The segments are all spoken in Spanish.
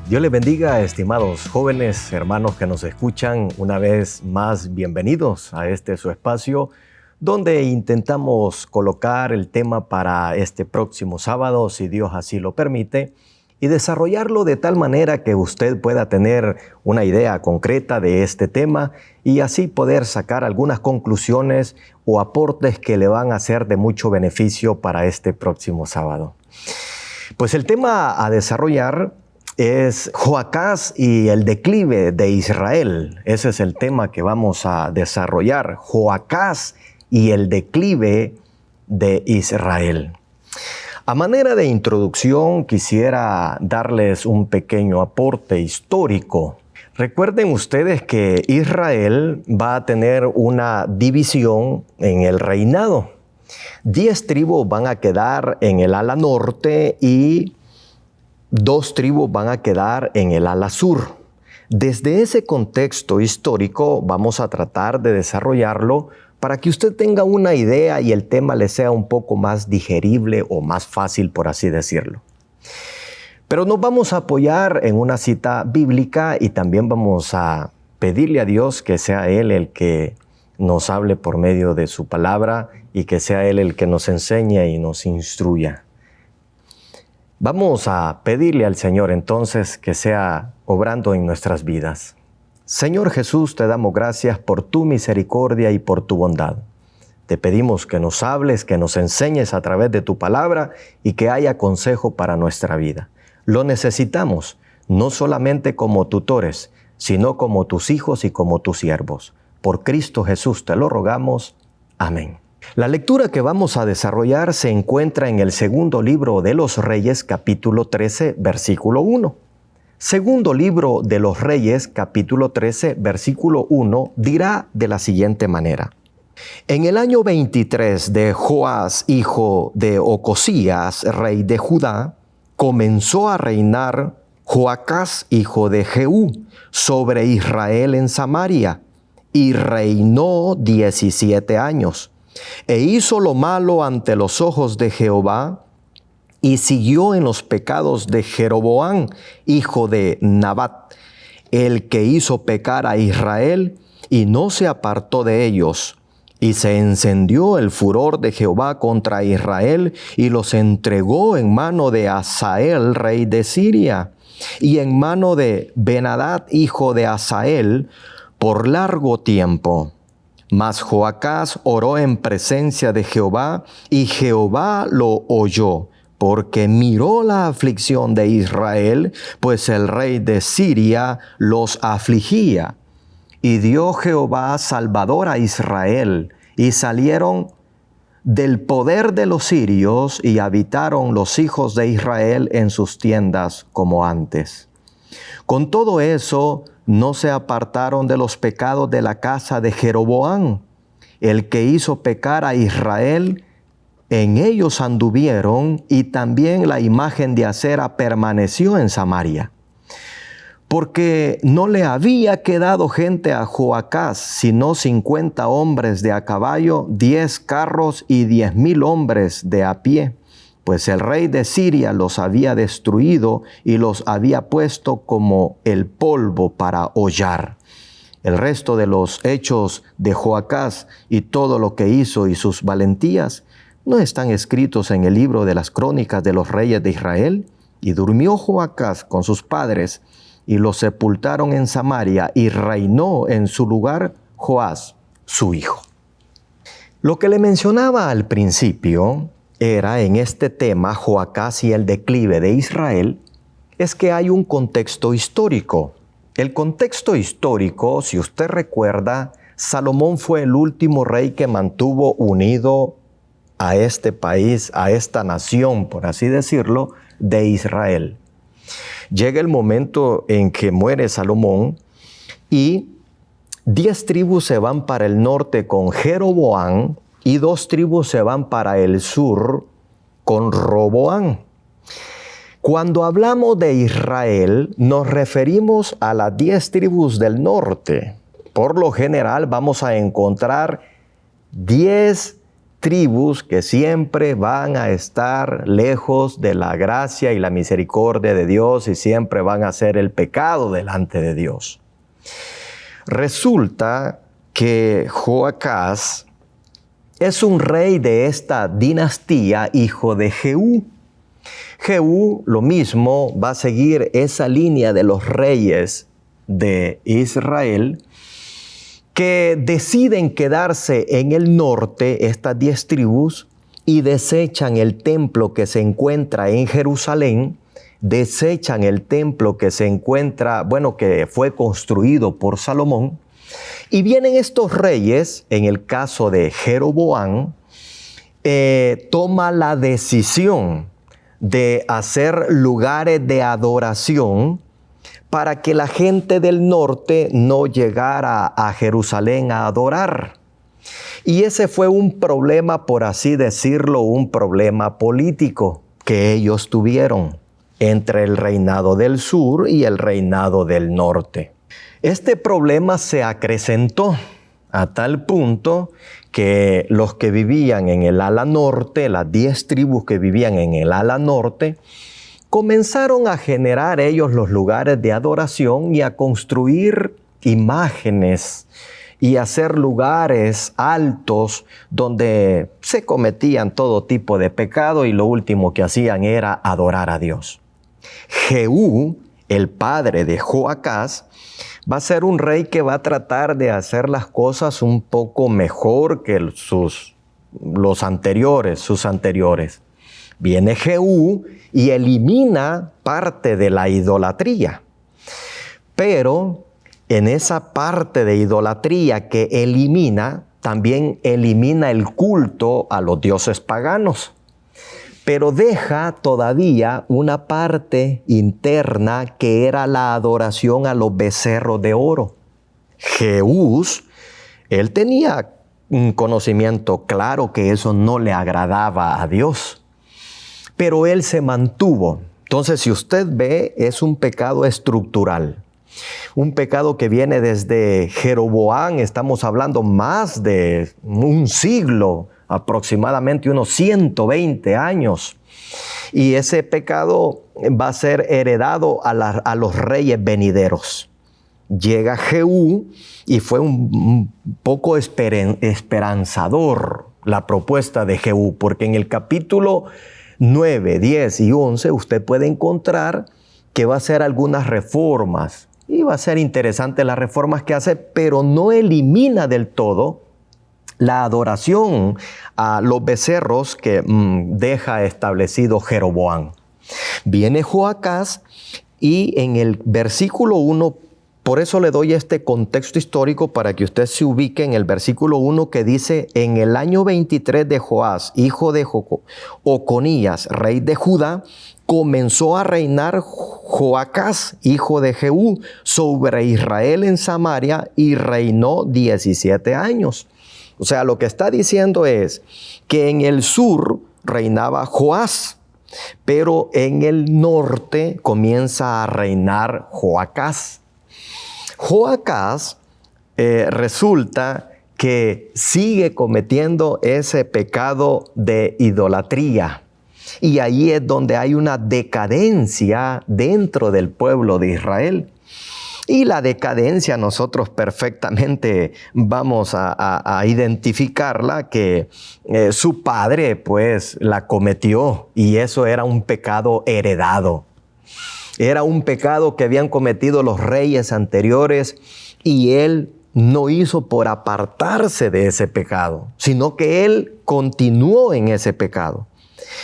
Dios les bendiga, estimados jóvenes, hermanos que nos escuchan. Una vez más, bienvenidos a este su espacio, donde intentamos colocar el tema para este próximo sábado, si Dios así lo permite, y desarrollarlo de tal manera que usted pueda tener una idea concreta de este tema y así poder sacar algunas conclusiones o aportes que le van a ser de mucho beneficio para este próximo sábado. Pues el tema a desarrollar es Joacás y el declive de Israel. Ese es el tema que vamos a desarrollar, Joacás y el declive de Israel. A manera de introducción, quisiera darles un pequeño aporte histórico. Recuerden ustedes que Israel va a tener una división en el reinado. 10 tribus van a quedar en el ala norte y 2 tribus van a quedar en el ala sur. Desde ese contexto histórico vamos a tratar de desarrollarlo para que usted tenga una idea y el tema le sea un poco más digerible o más fácil, por así decirlo. Pero nos vamos a apoyar en una cita bíblica y también vamos a pedirle a Dios que sea Él el que nos hable por medio de su palabra y que sea Él el que nos enseñe y nos instruya. Vamos a pedirle al Señor entonces que sea obrando en nuestras vidas. Señor Jesús, te damos gracias por tu misericordia y por tu bondad. Te pedimos que nos hables, que nos enseñes a través de tu palabra y que haya consejo para nuestra vida. Lo necesitamos, no solamente como tutores, sino como tus hijos y como tus siervos. Por Cristo Jesús te lo rogamos. Amén. La lectura que vamos a desarrollar se encuentra en el segundo libro de los Reyes, capítulo 13, versículo 1. Segundo libro de los Reyes, capítulo 13, versículo 1, dirá de la siguiente manera. En el año 23 de Joás, hijo de Ocosías, rey de Judá, comenzó a reinar Joacás, hijo de Jehú, sobre Israel en Samaria, y reinó 17 años. E hizo lo malo ante los ojos de Jehová, y siguió en los pecados de Jeroboam, hijo de Nabat, el que hizo pecar a Israel, y no se apartó de ellos. Y se encendió el furor de Jehová contra Israel, y los entregó en mano de Hazael, rey de Siria, y en mano de Ben-Hadad, hijo de Hazael, por largo tiempo. Mas Joacás oró en presencia de Jehová, y Jehová lo oyó, porque miró la aflicción de Israel, pues el rey de Siria los afligía. Y dio Jehová salvador a Israel, y salieron del poder de los sirios, y habitaron los hijos de Israel en sus tiendas como antes. Con todo eso, no se apartaron de los pecados de la casa de Jeroboam, el que hizo pecar a Israel. En ellos anduvieron, y también la imagen de Acera permaneció en Samaria. Porque no le había quedado gente a Joacás, sino 50 hombres de a caballo, 10 carros y 10,000 hombres de a pie. Pues el rey de Siria los había destruido y los había puesto como el polvo para hollar. El resto de los hechos de Joacás y todo lo que hizo y sus valentías no están escritos en el libro de las crónicas de los reyes de Israel. Y durmió Joacás con sus padres y los sepultaron en Samaria, y reinó en su lugar Joás, su hijo. Lo que le mencionaba al principio era en este tema, Joacás y el declive de Israel, es que hay un contexto histórico. El contexto histórico, si usted recuerda, Salomón fue el último rey que mantuvo unido a este país, a esta nación, por así decirlo, de Israel. Llega el momento en que muere Salomón y 10 tribus se van para el norte con Jeroboam y 2 tribus se van para el sur con Roboam. Cuando hablamos de Israel, nos referimos a las 10 tribus del norte. Por lo general vamos a encontrar 10 tribus que siempre van a estar lejos de la gracia y la misericordia de Dios y siempre van a hacer el pecado delante de Dios. Resulta que Joacás es un rey de esta dinastía, hijo de Jehú. Jehú, lo mismo, va a seguir esa línea de los reyes de Israel que deciden quedarse en el norte, estas 10 tribus, y desechan el templo que se encuentra en Jerusalén, desechan el templo que se encuentra, que fue construido por Salomón, y vienen estos reyes, en el caso de Jeroboam, toma la decisión de hacer lugares de adoración para que la gente del norte no llegara a Jerusalén a adorar. Y ese fue un problema, por así decirlo, un problema político que ellos tuvieron entre el reinado del sur y el reinado del norte. Este problema se acrecentó a tal punto que los que vivían en el ala norte, las 10 tribus que vivían en el ala norte, comenzaron a generar ellos los lugares de adoración y a construir imágenes y hacer lugares altos donde se cometían todo tipo de pecado y lo último que hacían era adorar a Dios. Jehú, el padre de Joacás, va a ser un rey que va a tratar de hacer las cosas un poco mejor que sus anteriores. Viene Jehú y elimina parte de la idolatría. Pero en esa parte de idolatría que elimina, también elimina el culto a los dioses paganos. Pero deja todavía una parte interna que era la adoración a los becerros de oro. Jehú, él tenía un conocimiento claro que eso no le agradaba a Dios, pero él se mantuvo. Entonces, si usted ve, es un pecado estructural. Un pecado que viene desde Jeroboam, estamos hablando más de un siglo, aproximadamente unos 120 años. Y ese pecado va a ser heredado a los reyes venideros. Llega Jehú y fue un poco esperanzador la propuesta de Jehú, porque en el capítulo 9, 10 y 11 usted puede encontrar que va a hacer algunas reformas. Y va a ser interesante las reformas que hace, pero no elimina del todo la adoración a los becerros que deja establecido Jeroboam. Viene Joacás y en el versículo 1, por eso le doy este contexto histórico para que usted se ubique en el versículo 1 que dice: en el año 23 de Joás, hijo de Oconías, rey de Judá, comenzó a reinar Joacás, hijo de Jehú, sobre Israel en Samaria y reinó 17 años. O sea, lo que está diciendo es que en el sur reinaba Joás, pero en el norte comienza a reinar Joacás. Joacás resulta que sigue cometiendo ese pecado de idolatría. Y ahí es donde hay una decadencia dentro del pueblo de Israel. Y la decadencia nosotros perfectamente vamos a identificarla, que su padre pues la cometió y eso era un pecado heredado. Era un pecado que habían cometido los reyes anteriores y él no hizo por apartarse de ese pecado, sino que él continuó en ese pecado.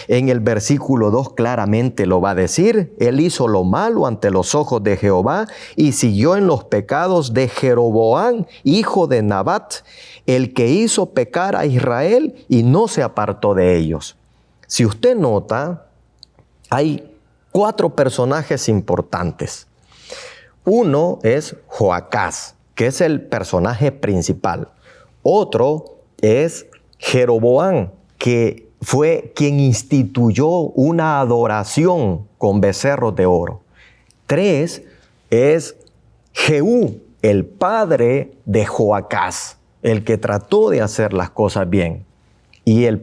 En el versículo 2 claramente lo va a decir: él hizo lo malo ante los ojos de Jehová y siguió en los pecados de Jeroboam, hijo de Nabat, el que hizo pecar a Israel y no se apartó de ellos. Si usted nota, hay 4 personajes importantes. Uno es Joacás, que es el personaje principal. Otro es Jeroboam, que fue quien instituyó una adoración con becerros de oro. 3 es Jehú, el padre de Joacás, el que trató de hacer las cosas bien. Y el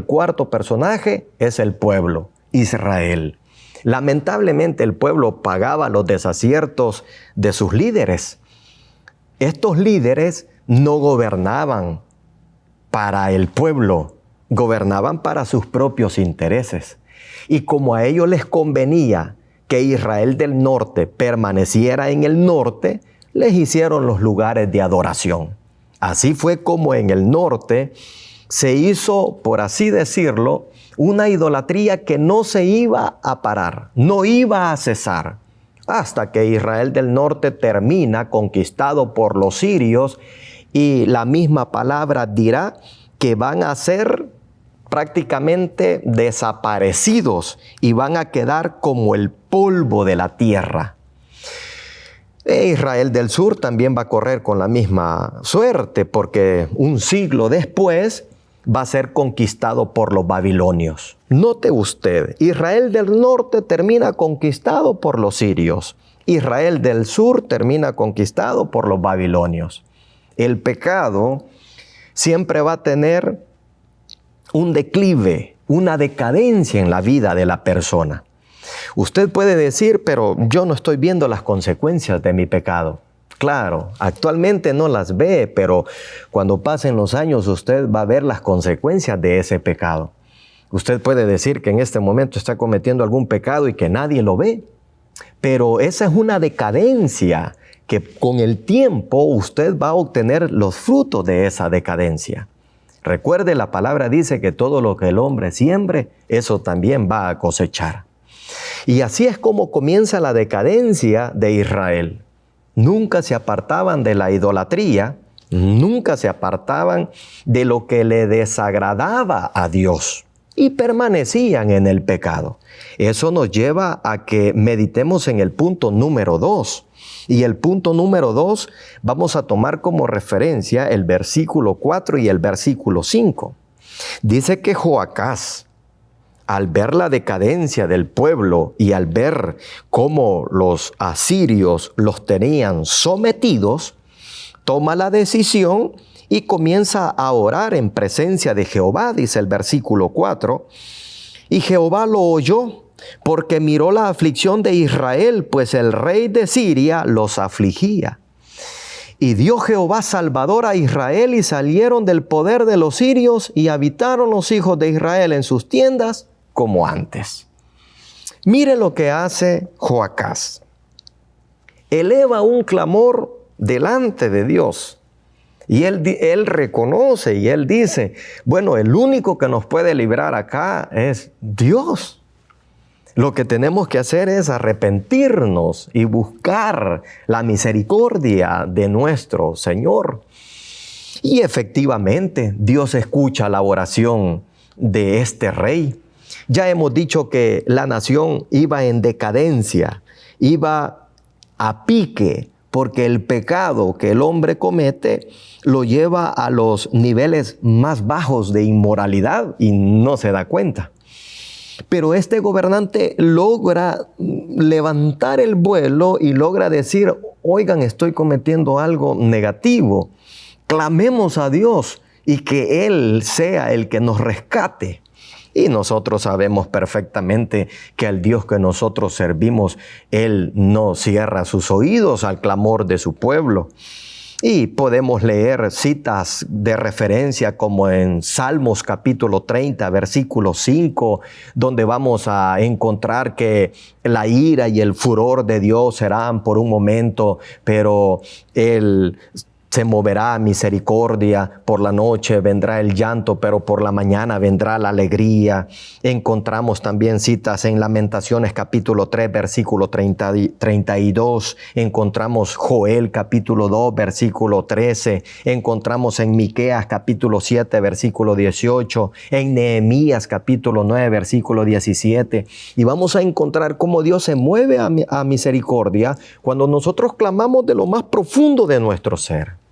cuarto personaje, es el pueblo, Israel. Lamentablemente el pueblo pagaba los desaciertos de sus líderes. Estos líderes no gobernaban para el pueblo, gobernaban para sus propios intereses. Y como a ellos les convenía que Israel del norte permaneciera en el norte, les hicieron los lugares de adoración. Así fue como en el norte se hizo, por así decirlo, una idolatría que no se iba a parar, no iba a cesar, hasta que Israel del norte termina conquistado por los sirios, y la misma palabra dirá que van a ser prácticamente desaparecidos y van a quedar como el polvo de la tierra. Israel del sur también va a correr con la misma suerte, porque un siglo después va a ser conquistado por los babilonios. Note usted, Israel del norte termina conquistado por los sirios. Israel del sur termina conquistado por los babilonios. El pecado siempre va a tener un declive, una decadencia en la vida de la persona. Usted puede decir, pero yo no estoy viendo las consecuencias de mi pecado. Claro, actualmente no las ve, pero cuando pasen los años usted va a ver las consecuencias de ese pecado. Usted puede decir que en este momento está cometiendo algún pecado y que nadie lo ve, pero esa es una decadencia que con el tiempo usted va a obtener los frutos de esa decadencia. Recuerde, la palabra dice que todo lo que el hombre siembre, eso también va a cosechar. Y así es como comienza la decadencia de Israel. Nunca se apartaban de la idolatría, nunca se apartaban de lo que le desagradaba a Dios y permanecían en el pecado. Eso nos lleva a que meditemos en el punto número 2. Y el punto número 2 vamos a tomar como referencia el versículo 4 y el versículo 5. Dice que Joacás, al ver la decadencia del pueblo y al ver cómo los asirios los tenían sometidos, toma la decisión y comienza a orar en presencia de Jehová, dice el versículo 4. Y Jehová lo oyó, porque miró la aflicción de Israel, pues el rey de Siria los afligía. Y dio Jehová salvador a Israel, y salieron del poder de los sirios, y habitaron los hijos de Israel en sus tiendas como antes. Mire lo que hace Joacás. Eleva un clamor delante de Dios. Y él reconoce y él dice, bueno, el único que nos puede librar acá es Dios. Lo que tenemos que hacer es arrepentirnos y buscar la misericordia de nuestro Señor. Y efectivamente, Dios escucha la oración de este rey. Ya hemos dicho que la nación iba en decadencia, iba a pique, porque el pecado que el hombre comete lo lleva a los niveles más bajos de inmoralidad y no se da cuenta. Pero este gobernante logra levantar el vuelo y logra decir, oigan, estoy cometiendo algo negativo. Clamemos a Dios y que Él sea el que nos rescate. Y nosotros sabemos perfectamente que al Dios que nosotros servimos, Él no cierra sus oídos al clamor de su pueblo. Y podemos leer citas de referencia como en Salmos capítulo 30, versículo 5, donde vamos a encontrar que la ira y el furor de Dios serán por un momento, pero Él se moverá a misericordia. Por la noche vendrá el llanto, pero por la mañana vendrá la alegría. Encontramos también citas en Lamentaciones capítulo 3, versículo 32. Encontramos Joel capítulo 2, versículo 13. Encontramos en Miqueas capítulo 7, versículo 18. En Nehemías capítulo 9, versículo 17. Y vamos a encontrar cómo Dios se mueve a misericordia cuando nosotros clamamos de lo más profundo de nuestro ser.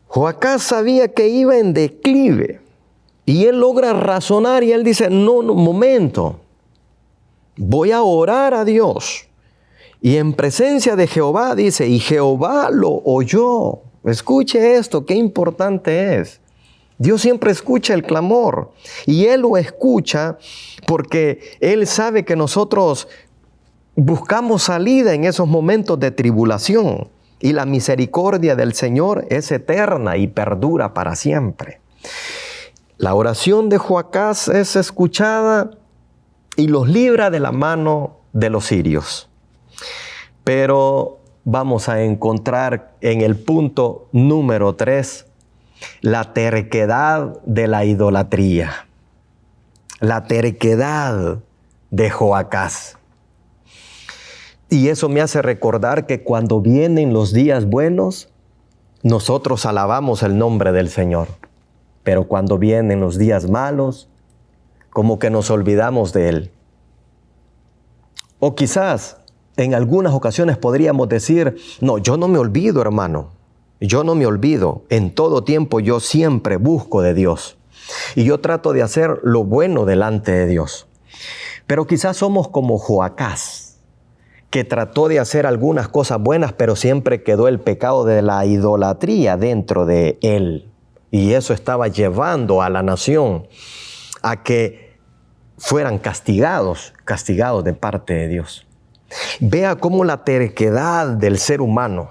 Joacás sabía que iba en declive y él logra razonar y él dice, no, momento, voy a orar a Dios. Y en presencia de Jehová dice, y Jehová lo oyó. Escuche esto, qué importante es. Dios siempre escucha el clamor y Él lo escucha porque Él sabe que nosotros buscamos salida en esos momentos de tribulación y la misericordia del Señor es eterna y perdura para siempre. La oración de Joacás es escuchada y los libra de la mano de los sirios. Pero vamos a encontrar en el punto número 3 la terquedad de la idolatría. La terquedad de Joacás. Y eso me hace recordar que cuando vienen los días buenos, nosotros alabamos el nombre del Señor. Pero cuando vienen los días malos, como que nos olvidamos de Él. O quizás en algunas ocasiones podríamos decir, no, yo no me olvido, hermano. Yo no me olvido. En todo tiempo yo siempre busco de Dios. Y yo trato de hacer lo bueno delante de Dios. Pero quizás somos como Joacás, que trató de hacer algunas cosas buenas, pero siempre quedó el pecado de la idolatría dentro de él. Y eso estaba llevando a la nación a que fueran castigados de parte de Dios. Vea cómo la terquedad del ser humano,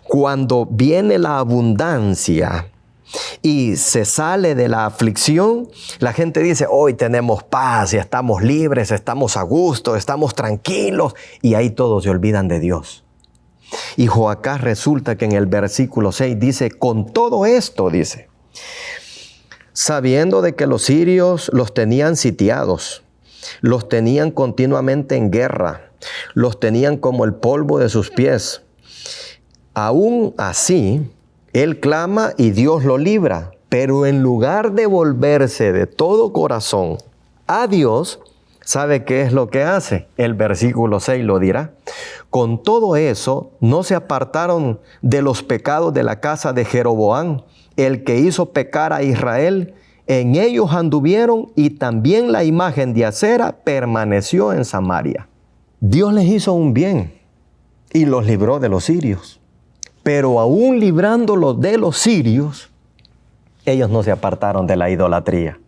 cuando viene la abundancia y se sale de la aflicción, la gente dice, hoy tenemos paz y estamos libres, estamos a gusto, estamos tranquilos, y ahí todos se olvidan de Dios. Y Joacás resulta que en el versículo 6 dice, con todo esto, dice, sabiendo de que los sirios los tenían sitiados, los tenían continuamente en guerra, los tenían como el polvo de sus pies, aún así, él clama y Dios lo libra, pero en lugar de volverse de todo corazón a Dios, ¿sabe qué es lo que hace? El versículo 6 lo dirá. Con todo eso, no se apartaron de los pecados de la casa de Jeroboam, el que hizo pecar a Israel. En ellos anduvieron y también la imagen de Acera permaneció en Samaria. Dios les hizo un bien y los libró de los sirios. Pero aún librándolos de los sirios, ellos no se apartaron de la idolatría.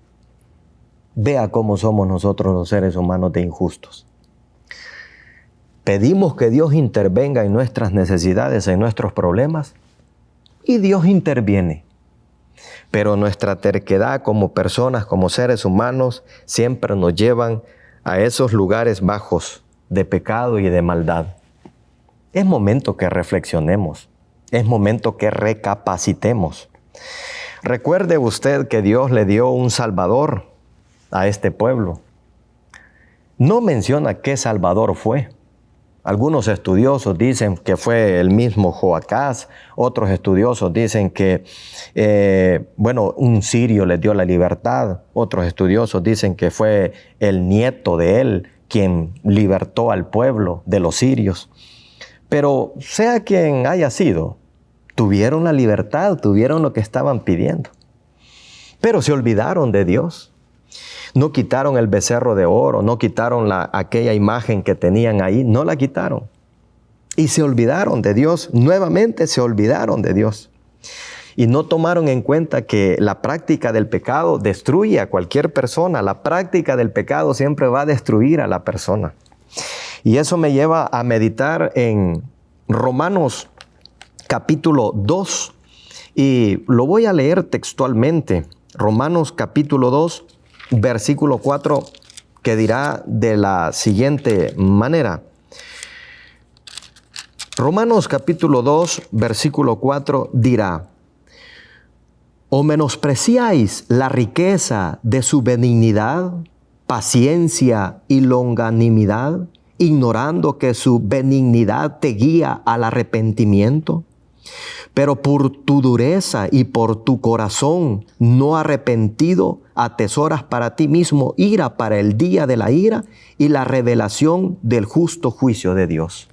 Vea cómo somos nosotros los seres humanos de injustos. Pedimos que Dios intervenga en nuestras necesidades, en nuestros problemas, y Dios interviene. Pero nuestra terquedad como personas, como seres humanos, siempre nos llevan a esos lugares bajos de pecado y de maldad. Es momento que reflexionemos. Es momento que recapacitemos. Recuerde usted que Dios le dio un Salvador a este pueblo. No menciona qué Salvador fue. Algunos estudiosos dicen que fue el mismo Joacás. Otros estudiosos dicen que, un sirio le dio la libertad. Otros estudiosos dicen que fue el nieto de él quien libertó al pueblo de los sirios. Pero sea quien haya sido, tuvieron la libertad, tuvieron lo que estaban pidiendo. Pero se olvidaron de Dios. No quitaron el becerro de oro, no quitaron aquella imagen que tenían ahí, no la quitaron. Y se olvidaron de Dios, nuevamente se olvidaron de Dios. Y no tomaron en cuenta que la práctica del pecado destruye a cualquier persona. La práctica del pecado siempre va a destruir a la persona. Y eso me lleva a meditar en Romanos capítulo 2, y lo voy a leer textualmente. Romanos capítulo 2, versículo 4, que dirá de la siguiente manera. Romanos capítulo 2, versículo 4 dirá, ¿o menospreciáis la riqueza de su benignidad, paciencia y longanimidad, ignorando que su benignidad te guía al arrepentimiento? Pero por tu dureza y por tu corazón no arrepentido, atesoras para ti mismo ira para el día de la ira y la revelación del justo juicio de Dios.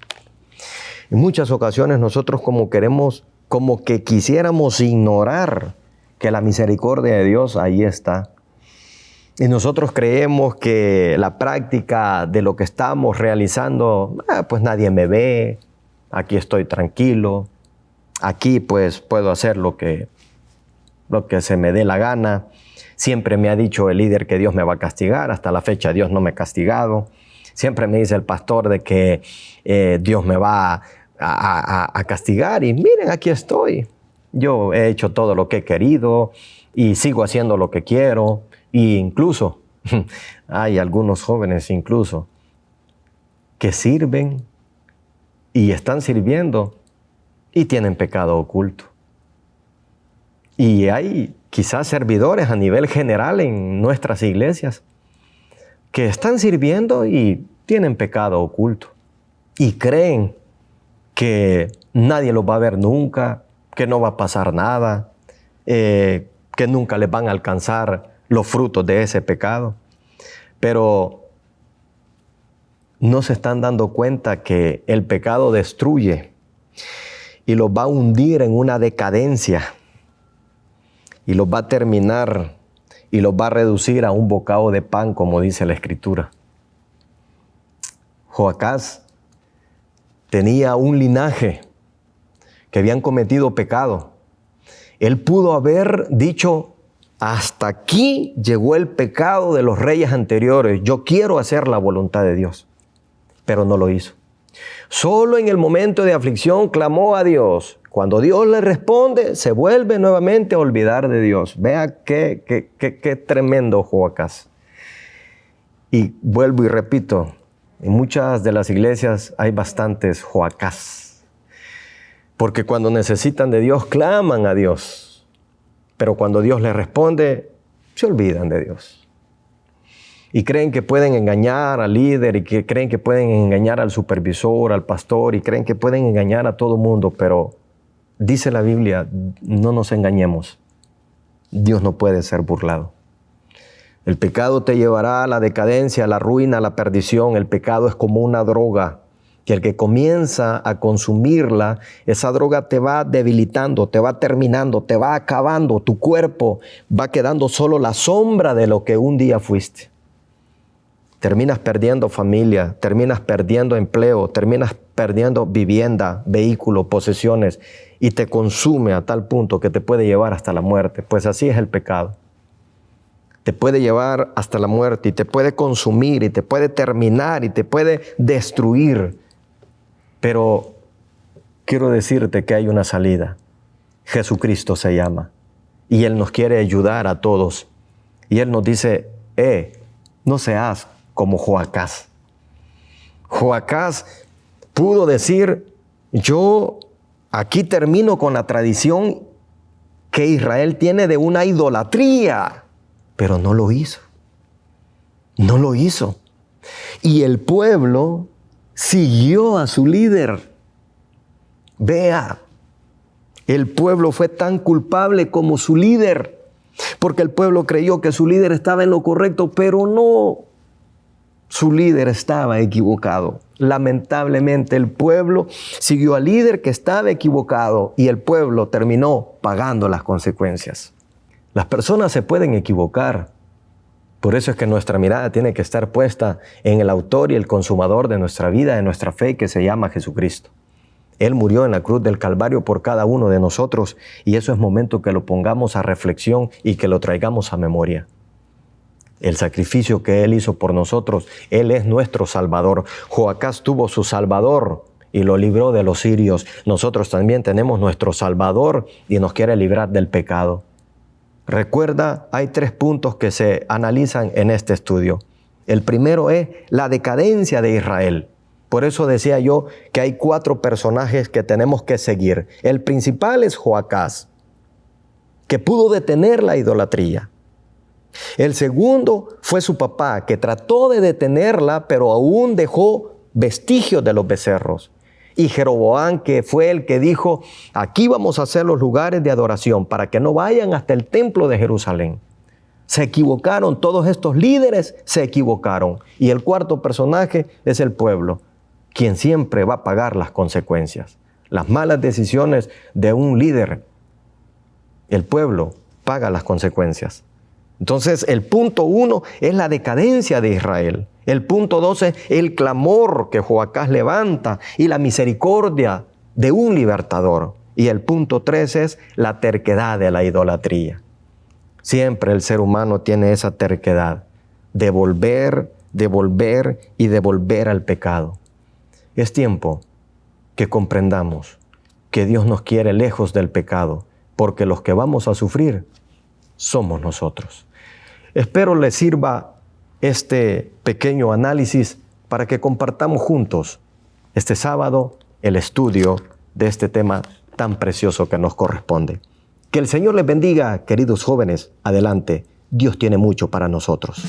En muchas ocasiones nosotros como que quisiéramos ignorar que la misericordia de Dios ahí está. Y nosotros creemos que la práctica de lo que estamos realizando, pues nadie me ve, aquí estoy tranquilo. Aquí pues puedo hacer lo que se me dé la gana. Siempre me ha dicho el líder que Dios me va a castigar. Hasta la fecha Dios no me ha castigado. Siempre me dice el pastor de que Dios me va a castigar. Y miren, aquí estoy. Yo he hecho todo lo que he querido y sigo haciendo lo que quiero. E incluso, hay algunos jóvenes incluso que sirven y están sirviendo y tienen pecado oculto. Y hay quizás servidores a nivel general en nuestras iglesias que están sirviendo y tienen pecado oculto. Y creen que nadie los va a ver nunca, que no va a pasar nada, que nunca les van a alcanzar los frutos de ese pecado. Pero no se están dando cuenta que el pecado destruye y los va a hundir en una decadencia y los va a terminar y los va a reducir a un bocado de pan, como dice la Escritura. Joacás tenía un linaje que habían cometido pecado. Él pudo haber dicho: hasta aquí llegó el pecado de los reyes anteriores, yo quiero hacer la voluntad de Dios. Pero no lo hizo. Solo en el momento de aflicción clamó a Dios. Cuando Dios le responde, se vuelve nuevamente a olvidar de Dios. Vea qué tremendo Joacás. Y vuelvo y repito, en muchas de las iglesias hay bastantes Joacás. Porque cuando necesitan de Dios, claman a Dios. Pero cuando Dios les responde, se olvidan de Dios. Y creen que pueden engañar al líder, y que creen que pueden engañar al supervisor, al pastor, y creen que pueden engañar a todo mundo. Pero dice la Biblia, no nos engañemos. Dios no puede ser burlado. El pecado te llevará a la decadencia, a la ruina, a la perdición. El pecado es como una droga, que el que comienza a consumirla, esa droga te va debilitando, te va terminando, te va acabando. Tu cuerpo va quedando solo la sombra de lo que un día fuiste. Terminas perdiendo familia, terminas perdiendo empleo, terminas perdiendo vivienda, vehículo, posesiones, y te consume a tal punto que te puede llevar hasta la muerte. Pues así es el pecado. Te puede llevar hasta la muerte y te puede consumir y te puede terminar y te puede destruir. Pero quiero decirte que hay una salida. Jesucristo se llama y Él nos quiere ayudar a todos. Y Él nos dice, no seas como Joacás. Joacás pudo decir, yo aquí termino con la tradición que Israel tiene de una idolatría, pero no lo hizo. No lo hizo. Y el pueblo siguió a su líder. Vea, el pueblo fue tan culpable como su líder, porque el pueblo creyó que su líder estaba en lo correcto, pero no. Su líder estaba equivocado. Lamentablemente el pueblo siguió al líder que estaba equivocado y el pueblo terminó pagando las consecuencias. Las personas se pueden equivocar. Por eso es que nuestra mirada tiene que estar puesta en el autor y el consumador de nuestra vida, de nuestra fe, que se llama Jesucristo. Él murió en la cruz del Calvario por cada uno de nosotros y eso es momento que lo pongamos a reflexión y que lo traigamos a memoria. El sacrificio que Él hizo por nosotros, Él es nuestro Salvador. Joacás tuvo su Salvador y lo libró de los sirios. Nosotros también tenemos nuestro Salvador y nos quiere librar del pecado. Recuerda, hay 3 puntos que se analizan en este estudio. El primero es la decadencia de Israel. Por eso decía yo que hay 4 personajes que tenemos que seguir. El principal es Joacás, que pudo detener la idolatría. El segundo fue su papá, que trató de detenerla, pero aún dejó vestigios de los becerros. Y Jeroboam, que fue el que dijo, aquí vamos a hacer los lugares de adoración para que no vayan hasta el templo de Jerusalén. Se equivocaron, todos estos líderes se equivocaron. Y el cuarto personaje es el pueblo, quien siempre va a pagar las consecuencias. Las malas decisiones de un líder, el pueblo paga las consecuencias. Entonces, el punto 1 es la decadencia de Israel. El punto 2 es el clamor que Joacás levanta y la misericordia de un libertador. Y el punto 3 es la terquedad de la idolatría. Siempre el ser humano tiene esa terquedad de volver y devolver al pecado. Es tiempo que comprendamos que Dios nos quiere lejos del pecado, porque los que vamos a sufrir somos nosotros. Espero les sirva este pequeño análisis para que compartamos juntos este sábado el estudio de este tema tan precioso que nos corresponde. Que el Señor les bendiga, queridos jóvenes. Adelante, Dios tiene mucho para nosotros.